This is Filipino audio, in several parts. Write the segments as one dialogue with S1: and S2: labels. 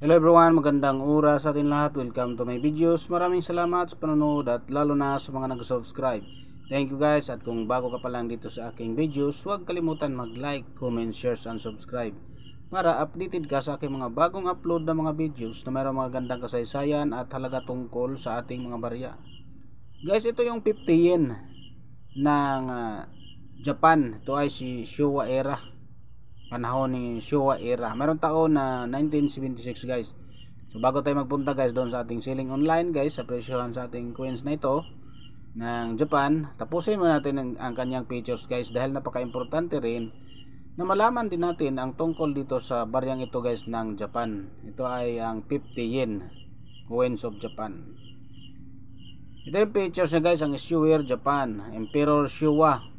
S1: Hello everyone, magandang oras sa atin lahat. Welcome to my videos. Maraming salamat sa panonood at lalo na sa mga nag-subscribe. Thank you guys, at kung bago ka pa lang dito sa aking videos, huwag kalimutan mag-like, comment, share, and subscribe para updated ka sa aking mga bagong upload na mga videos na mayroong mga gandang kasaysayan at halaga tungkol sa ating mga barya. Guys, ito yung 50 yen ng Japan. Ito ay si Showa era, panahon ni Showa era. Meron taon na 1976 guys. So bago tayo magpunta guys doon sa ating selling online guys, sa presyohan sa ating coins na ito ng Japan, tapusin muna natin ang kanyang features guys, dahil napaka-importante rin na malaman din natin ang tungkol dito sa baryang ito guys ng Japan. Ito ay ang 50 yen coins of Japan. Ito yung features niya guys, ang issue year Japan, Emperor Showa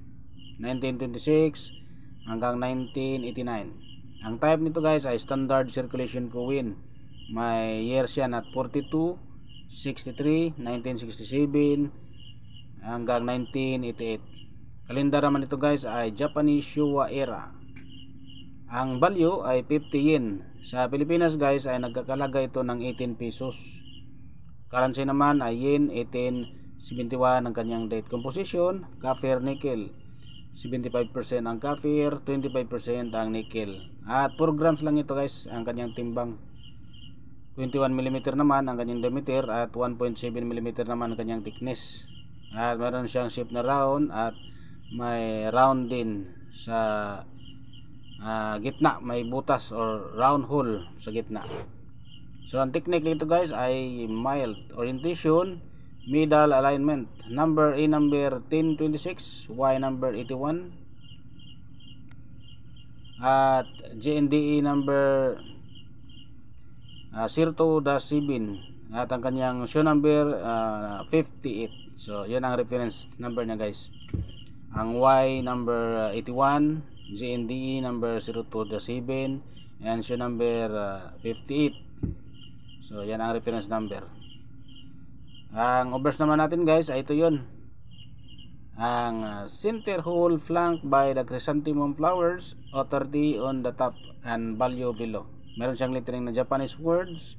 S1: 1926 hanggang 1989. Ang type nito guys ay standard circulation coin. May year siya na 42, 63, 1967 hanggang 1988. Kalendar naman ito guys ay Japanese Showa era. Ang value ay 50 yen. Sa Pilipinas guys ay nagkakalaga ito ng 18 pesos. Currency naman ay yen 1871 ang kanyang date. Composition, copper, nickel. 75% ang copper, 25% ang nickel. At 4 grams lang ito guys ang kanyang timbang. 21mm naman ang kanyang diameter at 1.7mm naman ang kanyang thickness. At meron siyang shape na round at may round din sa gitna, may butas or round hole sa gitna. So ang technique nito guys ay mild orientation, middle alignment, number A number 1026, Y number 81, at GNDE number 02-7, at ang kanyang show number 58. So yun ang reference number niya guys. Ang Y number 81, GNDE number 02-7, and show number 58. So yan ang reference number. Ang obverse naman natin guys ay ito yun. Ang center hole flanked by the chrysanthemum flowers, authority on the top and value below. Meron siyang lettering na Japanese words,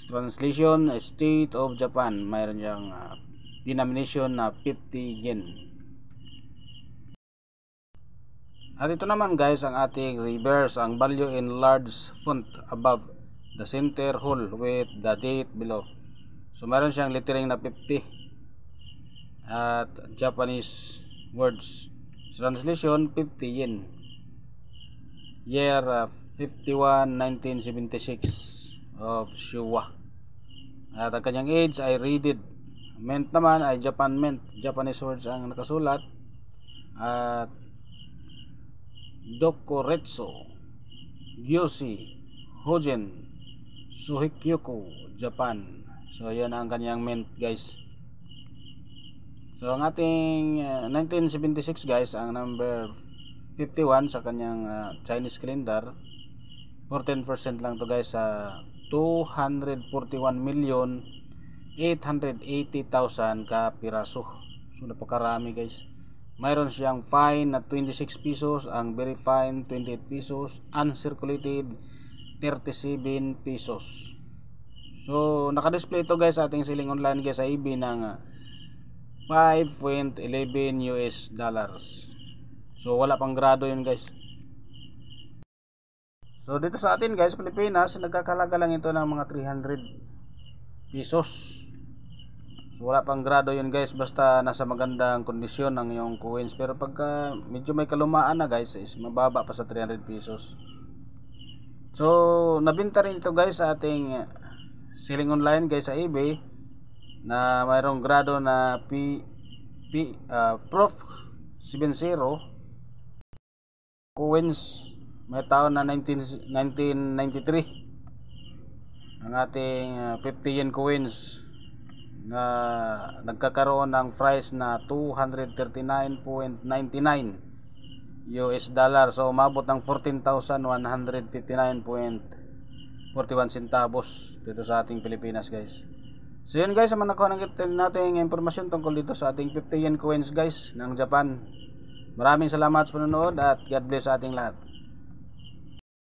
S1: translation State of Japan. Meron siyang denomination na 50 yen. At ito naman guys ang ating reverse, ang value in large font above the center hole with the date below. So meron siyang lettering na 50 at Japanese words. Translation 50 yen. Year 51 1976 of Showa. At ang kanyang age ay reeded. Mint naman ay Japan mint. Japanese words ang nakasulat. At Dokuretsu, Gyoshi, Hojen, Suhikyoku, Japan. So yan ang kanyang mint guys. So ang ating 1976 guys, ang number 51 sa kanyang Chinese calendar, 14% lang to guys sa 241,880,000 ka piraso. So napakarami guys. Mayroon siyang fine na 26 pesos, ang very fine 28 pesos, uncirculated 37 pesos. So naka-display ito guys sa ating selling online guys sa eBay ng 5.11 US dollars. So wala pang grado yun guys. So dito sa atin guys, Pilipinas, nagkakalaga lang ito ng mga 300 pesos. So wala pang grado yun guys, basta nasa magandang kondisyon ng yung coins. Pero pagka medyo may kalumaan na guys, is mababa pa sa 300 pesos. So nabenta rin ito guys sa ating selling online guys sa eBay na mayroong grado na Prof 70 coins. May taon na 1993 ang ating 50 yen coins na nagkakaroon ng price na 239.99 US dollar. So umabot ng 14,159.41 centavos dito sa ating Pilipinas guys. So yun guys, naman nakuha natin impormasyon tungkol dito sa ating 50 yen coins guys ng Japan. Maraming salamat sa panonood at God bless sa ating lahat.